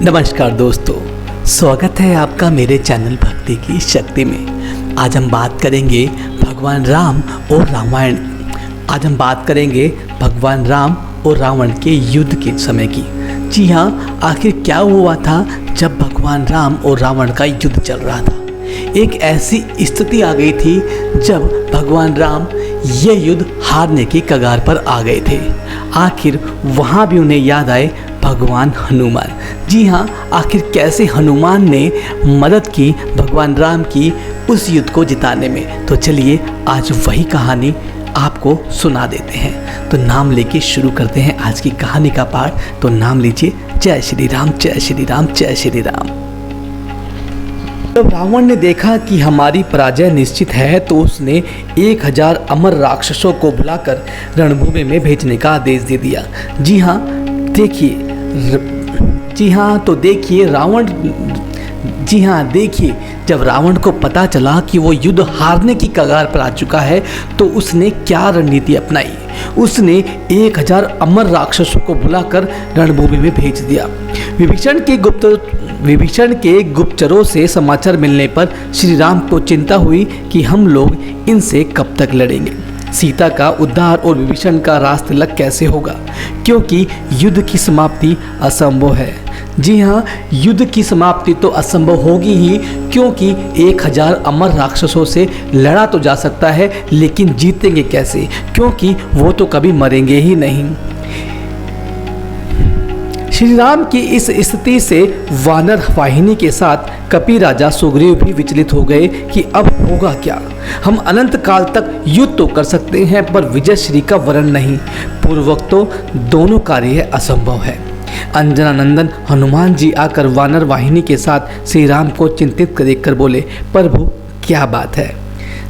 नमस्कार दोस्तों, स्वागत है आपका मेरे चैनल भक्ति की शक्ति में। आज हम बात करेंगे भगवान राम और रामायण। आज हम बात करेंगे भगवान राम और रावण के युद्ध के समय की। जी हाँ, आखिर क्या हुआ था जब भगवान राम और रावण का युद्ध चल रहा था। एक ऐसी स्थिति आ गई थी जब भगवान राम ये युद्ध हारने की कगार पर आ गए थे। आखिर वहाँ भी उन्हें याद आए भगवान हनुमान। जी हाँ, आखिर कैसे हनुमान ने मदद की भगवान राम की उस युद्ध को जिताने में। तो चलिए आज वही कहानी आपको सुना देते हैं। तो नाम लेके शुरू करते हैं आज की कहानी का पाठ। तो नाम लीजिए, जय श्री राम, जय श्री राम, जय श्री राम। जब रावण ने देखा कि हमारी पराजय निश्चित है तो उसने 1000 अमर राक्षसों को बुलाकर रणभूमि में भेजने का आदेश दे दिया। जी हाँ, देखिए जब रावण को पता चला कि वो युद्ध हारने की कगार पर आ चुका है तो उसने क्या रणनीति अपनाई। उसने 1000 अमर राक्षसों को बुलाकर रणभूमि में भेज दिया। विभीषण के गुप्तचरों से समाचार मिलने पर श्री राम को चिंता हुई कि हम लोग इनसे कब तक लड़ेंगे। सीता का उद्धार और विभीषण का रास्ता तिलक कैसे होगा, क्योंकि युद्ध की समाप्ति असंभव है। जी हाँ, युद्ध की समाप्ति तो असंभव होगी ही, क्योंकि 1000 अमर राक्षसों से लड़ा तो जा सकता है, लेकिन जीतेंगे कैसे, क्योंकि वो तो कभी मरेंगे ही नहीं। श्री राम की इस स्थिति से वानर वाहिनी के साथ कपि राजा सुग्रीव भी विचलित हो गए कि अब होगा क्या। हम अनंत काल तक युद्ध तो कर सकते हैं पर विजय श्री का वरण नहीं, पूर्वक तो दोनों कार्य असंभव है। अंजना नंदन हनुमान जी आकर वानर वाहिनी के साथ श्री राम को चिंतित देखकर बोले, प्रभु क्या बात है।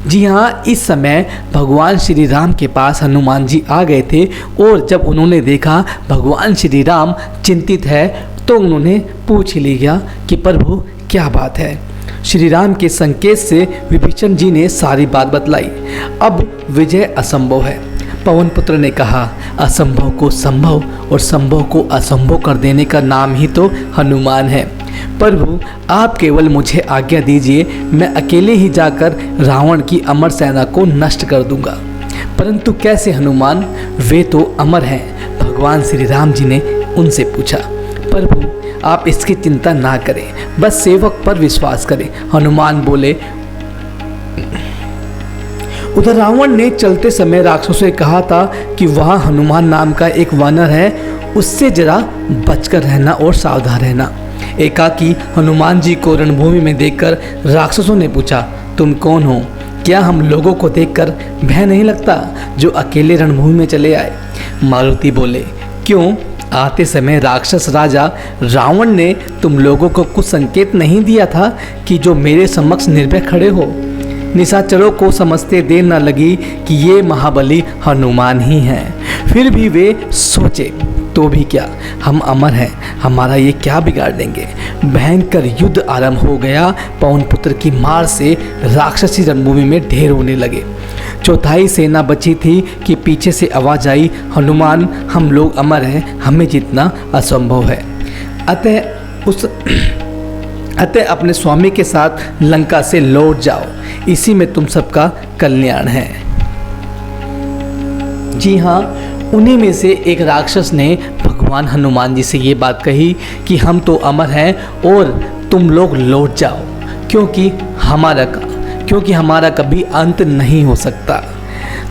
जी हाँ, इस समय भगवान श्री राम के पास हनुमान जी आ गए थे और जब उन्होंने देखा भगवान श्री राम चिंतित है तो उन्होंने पूछ लिया कि प्रभु क्या बात है। श्री राम के संकेत से विभीषण जी ने सारी बात बतलाई। अब विजय असंभव है। पवन पुत्र ने कहा, असंभव को संभव और संभव को असंभव कर देने का नाम ही तो हनुमान है। प्रभु आप केवल मुझे आज्ञा दीजिए, मैं अकेले ही जाकर रावण की अमर सेना को नष्ट कर दूंगा। परंतु कैसे हनुमान, वे तो अमर हैं। भगवान श्री राम जी ने उनसे पूछा, प्रभु आप इसकी चिंता ना करें, बस सेवक पर विश्वास करें। हनुमान बोले। उधर रावण ने चलते समय राक्षसों से कहा था कि वहाँ हनुमान नाम का एक वानर है, उससे जरा बचकर रहना और सावधान रहना। एकाकी हनुमान जी को रणभूमि में देखकर राक्षसों ने पूछा, तुम कौन हो? क्या हम लोगों को देखकर भय नहीं लगता जो अकेले रणभूमि में चले आए? मारुति बोले, क्यों? आते समय राक्षस राजा रावण ने तुम लोगों को कुछ संकेत नहीं दिया था कि जो मेरे समक्ष निर्भय खड़े हो? निशाचरों को समझते देर न लगी कि ये महाबली हनुमान ही हैं। फिर भी वे सोचे, तो भी क्या, हम अमर हैं, हमारा ये क्या बिगाड़ देंगे। भयंकर युद्ध आरंभ हो गया। पवन पुत्र की मार से राक्षसी रणभूमि में ढेर होने लगे। चौथाई सेना बची थी कि पीछे से आवाज आई, हनुमान हम लोग अमर हैं, हमें जीतना असंभव है। अतः अपने स्वामी के साथ लंका से लौट जाओ, इसी में तुम सबका कल्याण है। जी हाँ, उन्हीं में से एक राक्षस ने भगवान हनुमान जी से ये बात कही कि हम तो अमर हैं और तुम लोग लौट जाओ, क्योंकि हमारा कभी अंत नहीं हो सकता।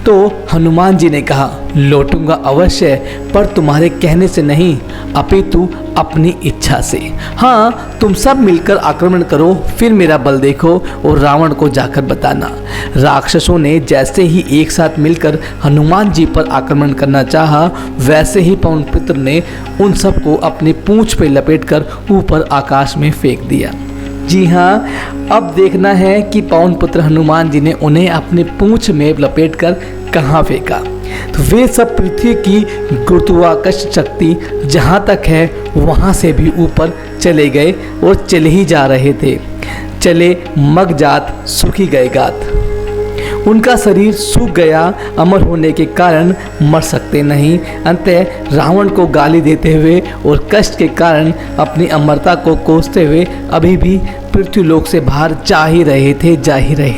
तो हनुमान जी ने कहा, लौटूंगा अवश्य, पर तुम्हारे कहने से नहीं, अपितु अपनी इच्छा से। हाँ, तुम सब मिलकर आक्रमण करो, फिर मेरा बल देखो और रावण को जाकर बताना। राक्षसों ने जैसे ही एक साथ मिलकर हनुमान जी पर आक्रमण करना चाहा, वैसे ही पवन पुत्र ने उन सबको अपनी पूंछ पे लपेटकर ऊपर आकाश में फेंक दिया। जी हाँ, अब देखना है कि पवन पुत्र हनुमान जी ने उन्हें अपने पूंछ में लपेटकर कहाँ फेंका। तो वे सब पृथ्वी की गुरुत्वाकर्षण शक्ति जहाँ तक है वहाँ से भी ऊपर चले गए और चले ही जा रहे थे। चले मग जात सूखी गए गात। उनका शरीर सूख गया, अमर होने के कारण मर सकते नहीं। अंततः रावण को गाली देते हुए और कष्ट के कारण अपनी अमरता को कोसते हुए अभी भी पृथ्वीलोक से बाहर जा ही रहे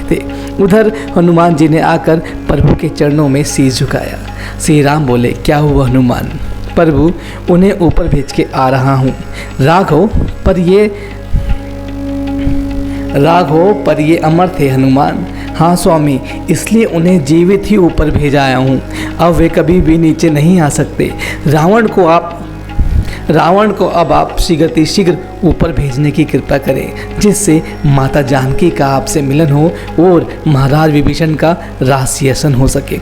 थे। उधर हनुमान जी ने आकर प्रभु के चरणों में शीश झुकाया। श्री राम बोले, क्या हुआ हनुमान? प्रभु, उन्हें ऊपर भेज के आ रहा हूँ। राघव, पर ये अमर थे हनुमान। हाँ स्वामी, इसलिए उन्हें जीवित ही ऊपर भेजा आया हूँ। अब वे कभी भी नीचे नहीं आ सकते। रावण को अब आप शीघ्र ऊपर भेजने की कृपा करें, जिससे माता जानकी का आपसे मिलन हो और महाराज विभीषण का राजसिंहासन हो सके।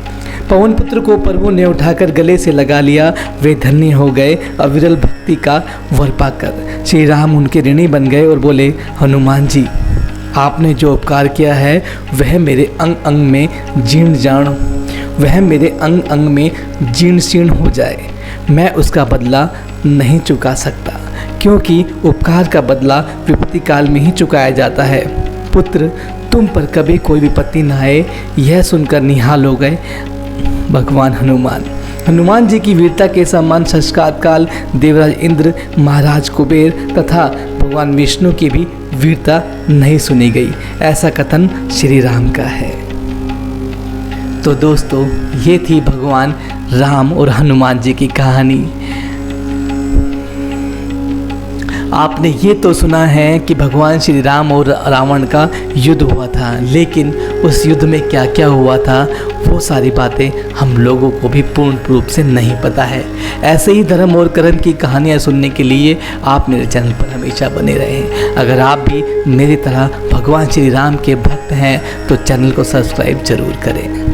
पवन पुत्र को प्रभु ने उठाकर गले से लगा लिया। वे धन्य हो गए अविरल भक्ति का वर पाकर। श्री राम उनके ऋणी बन गए और बोले, हनुमान जी, आपने जो उपकार किया है वह मेरे अंग अंग में जीर्ण शीर्ण हो जाए। मैं उसका बदला नहीं चुका सकता, क्योंकि उपकार का बदला विपत्ति काल में ही चुकाया जाता है। पुत्र, तुम पर कभी कोई विपत्ति न आए, यह सुनकर निहाल हो गए भगवान हनुमान जी की वीरता के समान संस्कार काल देवराज इंद्र, महाराज कुबेर तथा भगवान विष्णु की भी वीरता नहीं सुनी गई, ऐसा कथन श्री राम का है। तो दोस्तों, ये थी भगवान राम और हनुमान जी की कहानी। आपने ये तो सुना है कि भगवान श्री राम और रावण का युद्ध हुआ था, लेकिन उस युद्ध में क्या क्या हुआ था वो सारी बातें हम लोगों को भी पूर्ण रूप से नहीं पता है। ऐसे ही धर्म और कर्म की कहानियाँ सुनने के लिए आप मेरे चैनल पर हमेशा बने रहें। अगर आप भी मेरी तरह भगवान श्री राम के भक्त हैं तो चैनल को सब्सक्राइब जरूर करें।